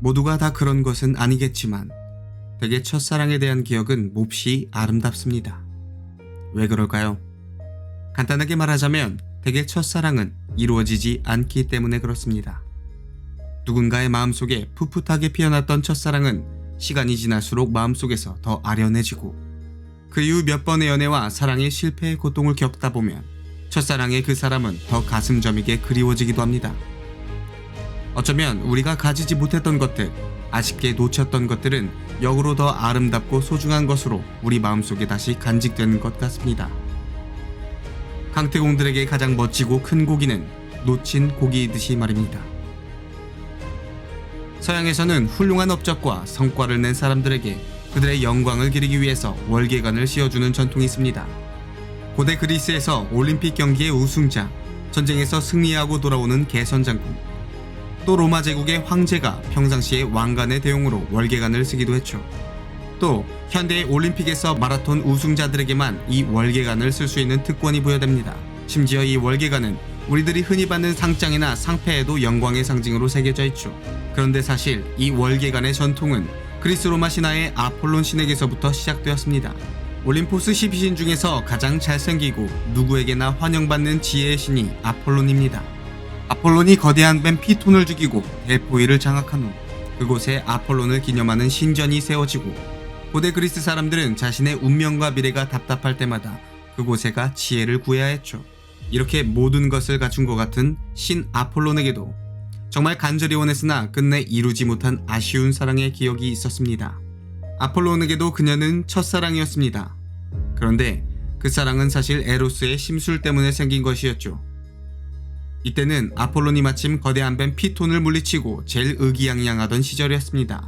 모두가 다 그런 것은 아니겠지만 대개 첫사랑에 대한 기억은 몹시 아름답습니다. 왜 그럴까요? 간단하게 말하자면 대개 첫사랑은 이루어지지 않기 때문에 그렇습니다. 누군가의 마음속에 풋풋하게 피어났던 첫사랑은 시간이 지날수록 마음속에서 더 아련해지고 그 이후 몇 번의 연애와 사랑의 실패의 고통을 겪다 보면 첫사랑의 그 사람은 더 가슴 저미게 그리워지기도 합니다. 어쩌면 우리가 가지지 못했던 것들, 아쉽게 놓쳤던 것들은 역으로 더 아름답고 소중한 것으로 우리 마음속에 다시 간직되는 것 같습니다. 강태공들에게 가장 멋지고 큰 고기는 놓친 고기이듯이 말입니다. 서양에서는 훌륭한 업적과 성과를 낸 사람들에게 그들의 영광을 기리기 위해서 월계관을 씌워주는 전통이 있습니다. 고대 그리스에서 올림픽 경기의 우승자, 전쟁에서 승리하고 돌아오는 개선장군, 또 로마 제국의 황제가 평상시에 왕관의 대용으로 월계관을 쓰기도 했죠. 또 현대의 올림픽에서 마라톤 우승자들에게만 이 월계관을 쓸 수 있는 특권이 부여됩니다. 심지어 이 월계관은 우리들이 흔히 받는 상장이나 상패에도 영광의 상징으로 새겨져 있죠. 그런데 사실 이 월계관의 전통은 그리스 로마 신화의 아폴론 신에게서부터 시작되었습니다. 올림포스 12신 중에서 가장 잘생기고 누구에게나 환영받는 지혜의 신이 아폴론입니다. 아폴론이 거대한 뱀 피톤을 죽이고 델포이를 장악한 후 그곳에 아폴론을 기념하는 신전이 세워지고 고대 그리스 사람들은 자신의 운명과 미래가 답답할 때마다 그곳에 가 지혜를 구해야 했죠. 이렇게 모든 것을 갖춘 것 같은 신 아폴론에게도 정말 간절히 원했으나 끝내 이루지 못한 아쉬운 사랑의 기억이 있었습니다. 아폴론에게도 그녀는 첫사랑이었습니다. 그런데 그 사랑은 사실 에로스의 심술 때문에 생긴 것이었죠. 이때는 아폴론이 마침 거대한 뱀 피톤을 물리치고 제일 의기양양하던 시절이었습니다.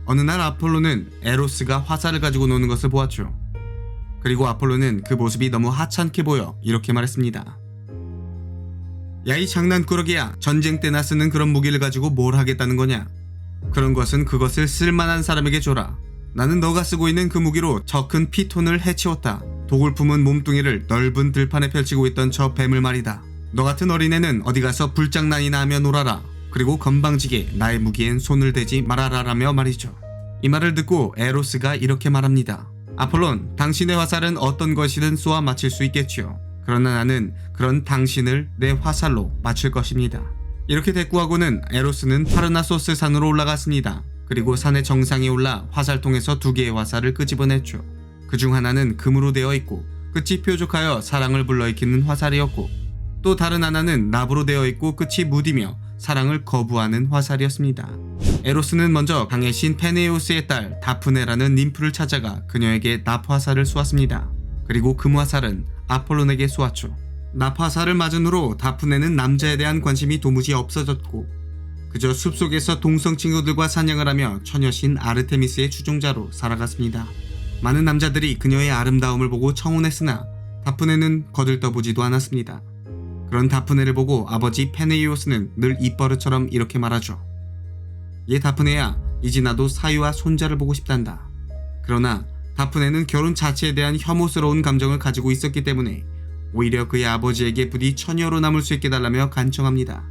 어느 날 아폴론은 에로스가 화살을 가지고 노는 것을 보았죠. 그리고 아폴론은 그 모습이 너무 하찮게 보여 이렇게 말했습니다. 야, 이 장난꾸러기야, 전쟁 때나 쓰는 그런 무기를 가지고 뭘 하겠다는 거냐? 그런 것은 그것을 쓸만한 사람에게 줘라. 나는 너가 쓰고 있는 그 무기로 저 큰 피톤을 해치웠다. 독을 품은 몸뚱이를 넓은 들판에 펼치고 있던 저 뱀을 말이다. 너 같은 어린애는 어디 가서 불장난이나 하며 놀아라. 그리고 건방지게 나의 무기엔 손을 대지 말아라라며 말이죠. 이 말을 듣고 에로스가 이렇게 말합니다. 아폴론, 당신의 화살은 어떤 것이든 쏘아 맞힐 수 있겠지요. 그러나 나는 그런 당신을 내 화살로 맞출 것입니다. 이렇게 대꾸하고는 에로스는 파르나소스 산으로 올라갔습니다. 그리고 산의 정상에 올라 화살통에서 2개의 화살을 끄집어냈죠. 그중 하나는 금으로 되어 있고 끝이 뾰족하여 사랑을 불러일으키는 화살이었고 또 다른 하나는 납으로 되어 있고 끝이 무디며 사랑을 거부하는 화살이었습니다. 에로스는 먼저 강의 신 페네우스의 딸 다프네라는 님프를 찾아가 그녀에게 납화살을 쏘았습니다. 그리고 금화살은 아폴론에게 쏘았죠. 납화살을 맞은 후로 다프네는 남자에 대한 관심이 도무지 없어졌고 그저 숲속에서 동성 친구들과 사냥을 하며 처녀신 아르테미스의 추종자로 살아갔습니다. 많은 남자들이 그녀의 아름다움을 보고 청혼했으나 다프네는 거들떠보지도 않았습니다. 그런 다프네를 보고 아버지 페네이오스는 늘 입버릇처럼 이렇게 말하죠. 얘 다프네야, 이제 나도 사유와 손자를 보고 싶단다. 그러나 다프네는 결혼 자체에 대한 혐오스러운 감정을 가지고 있었기 때문에 오히려 그의 아버지에게 부디 처녀로 남을 수 있게 달라며 간청합니다.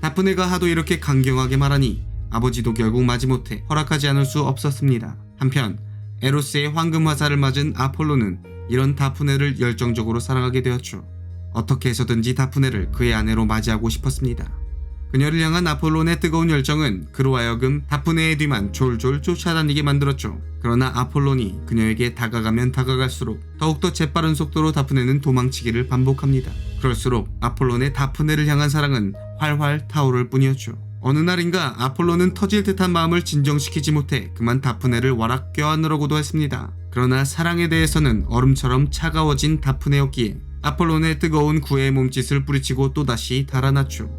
다프네가 하도 이렇게 강경하게 말하니 아버지도 결국 마지못해 허락하지 않을 수 없었습니다. 한편 에로스의 황금 화살을 맞은 아폴로는 이런 다프네를 열정적으로 사랑하게 되었죠. 어떻게 해서든지 다프네를 그의 아내로 맞이하고 싶었습니다. 그녀를 향한 아폴론의 뜨거운 열정은 그로 하여금 다프네의 뒤만 졸졸 쫓아다니게 만들었죠. 그러나 아폴론이 그녀에게 다가가면 다가갈수록 더욱더 재빠른 속도로 다프네는 도망치기를 반복합니다. 그럴수록 아폴론의 다프네를 향한 사랑은 활활 타오를 뿐이었죠. 어느 날인가 아폴론은 터질 듯한 마음을 진정시키지 못해 그만 다프네를 와락 껴안으려고도 했습니다. 그러나 사랑에 대해서는 얼음처럼 차가워진 다프네였기에 아폴론의 뜨거운 구애의 몸짓을 뿌리치고 또다시 달아났죠.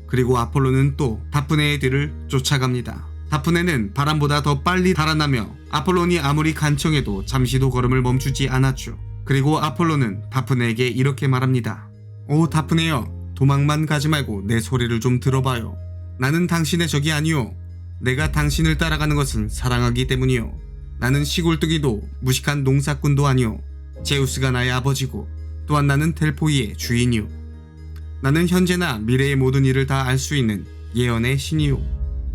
그리고 아폴론은 또 다프네의 뒤를 쫓아갑니다. 다프네는 바람보다 더 빨리 달아나며 아폴론이 아무리 간청해도 잠시도 걸음을 멈추지 않았죠. 그리고 아폴론은 다프네에게 이렇게 말합니다. 오 다프네여, 도망만 가지 말고 내 소리를 좀 들어봐요. 나는 당신의 적이 아니오. 내가 당신을 따라가는 것은 사랑하기 때문이오. 나는 시골뜨기도 무식한 농사꾼도 아니오. 제우스가 나의 아버지고 또한 나는 델포이의 주인이오. 나는 현재나 미래의 모든 일을 다 알 수 있는 예언의 신이오.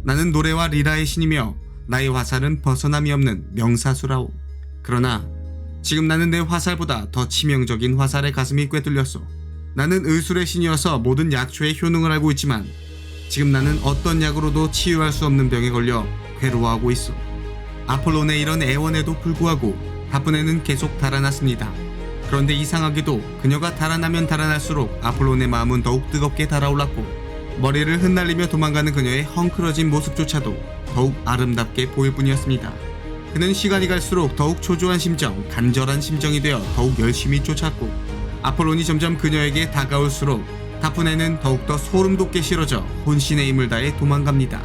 나는 노래와 리라의 신이며 나의 화살은 벗어남이 없는 명사수라오. 그러나 지금 나는 내 화살보다 더 치명적인 화살에 가슴이 꿰뚫렸소. 나는 의술의 신이어서 모든 약초의 효능을 알고 있지만 지금 나는 어떤 약으로도 치유할 수 없는 병에 걸려 괴로워하고 있소. 아폴론의 이런 애원에도 불구하고 다프네는 계속 달아났습니다. 그런데 이상하게도 그녀가 달아나면 달아날수록 아폴론의 마음은 더욱 뜨겁게 달아올랐고 머리를 흩날리며 도망가는 그녀의 헝클어진 모습조차도 더욱 아름답게 보일 뿐이었습니다. 그는 시간이 갈수록 더욱 초조한 심정, 간절한 심정이 되어 더욱 열심히 쫓았고 아폴론이 점점 그녀에게 다가올수록 다프네는 더욱더 소름 돋게 싫어져 혼신의 힘을 다해 도망갑니다.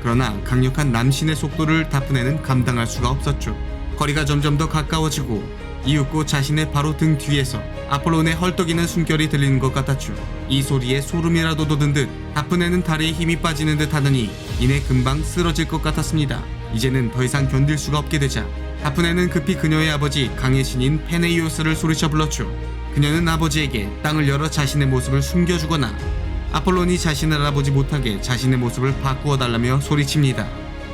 그러나 강력한 남신의 속도를 다프네는 감당할 수가 없었죠. 거리가 점점 더 가까워지고 이윽고 자신의 바로 등 뒤에서 아폴론의 헐떡이는 숨결이 들리는 것 같았죠. 이 소리에 소름이라도 돋은 듯 다프네는 다리에 힘이 빠지는 듯 하더니 이내 금방 쓰러질 것 같았습니다. 이제는 더 이상 견딜 수가 없게 되자 다프네는 급히 그녀의 아버지 강의 신인 페네이오스를 소리쳐 불렀죠. 그녀는 아버지에게 땅을 열어 자신의 모습을 숨겨주거나 아폴론이 자신을 알아보지 못하게 자신의 모습을 바꾸어 달라며 소리칩니다.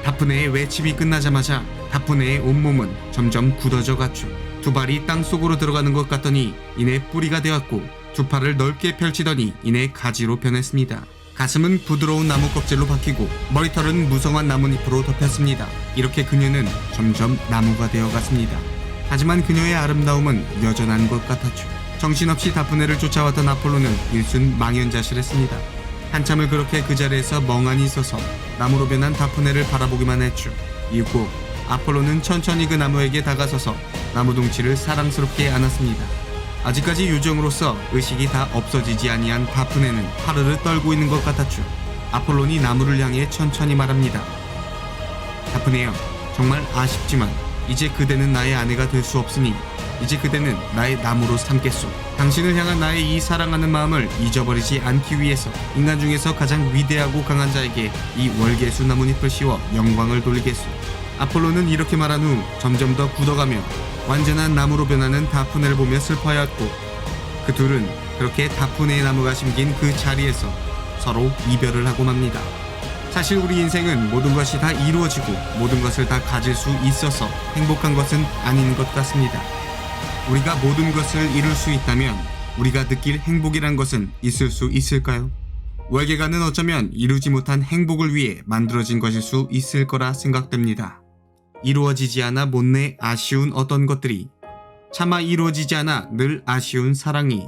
다프네의 외침이 끝나자마자 다프네의 온몸은 점점 굳어져 갔죠. 두 발이 땅속으로 들어가는 것 같더니 이내 뿌리가 되었고 두 팔을 넓게 펼치더니 이내 가지로 변했습니다. 가슴은 부드러운 나무 껍질로 바뀌고 머리털은 무성한 나뭇잎으로 덮였습니다. 이렇게 그녀는 점점 나무가 되어갔습니다. 하지만 그녀의 아름다움은 여전한 것 같았죠. 정신없이 다프네를 쫓아왔던 아폴로는 일순 망연자실했습니다. 한참을 그렇게 그 자리에서 멍하니 있어서 나무로 변한 다프네를 바라보기만 했죠. 이후 아폴로는 천천히 그 나무에게 다가서서 나무 둥치를 사랑스럽게 안았습니다. 아직까지 요정으로서 의식이 다 없어지지 아니한 다프네는 하르르 떨고 있는 것 같았죠. 아폴론이 나무를 향해 천천히 말합니다. 다프네여, 정말 아쉽지만 이제 그대는 나의 아내가 될 수 없으니 이제 그대는 나의 나무로 삼겠소. 당신을 향한 나의 이 사랑하는 마음을 잊어버리지 않기 위해서 인간 중에서 가장 위대하고 강한 자에게 이 월계수 나뭇잎을 씌워 영광을 돌리겠소. 아폴로는 이렇게 말한 후 점점 더 굳어가며 완전한 나무로 변하는 다프네를 보며 슬퍼하였고 그 둘은 그렇게 다프네의 나무가 심긴 그 자리에서 서로 이별을 하고 맙니다. 사실 우리 인생은 모든 것이 다 이루어지고 모든 것을 다 가질 수 있어서 행복한 것은 아닌 것 같습니다. 우리가 모든 것을 이룰 수 있다면 우리가 느낄 행복이란 것은 있을 수 있을까요? 월계관은 어쩌면 이루지 못한 행복을 위해 만들어진 것일 수 있을 거라 생각됩니다. 이루어지지 않아 못내 아쉬운 어떤 것들이 차마 이루어지지 않아 늘 아쉬운 사랑이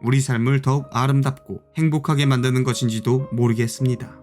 우리 삶을 더욱 아름답고 행복하게 만드는 것인지도 모르겠습니다.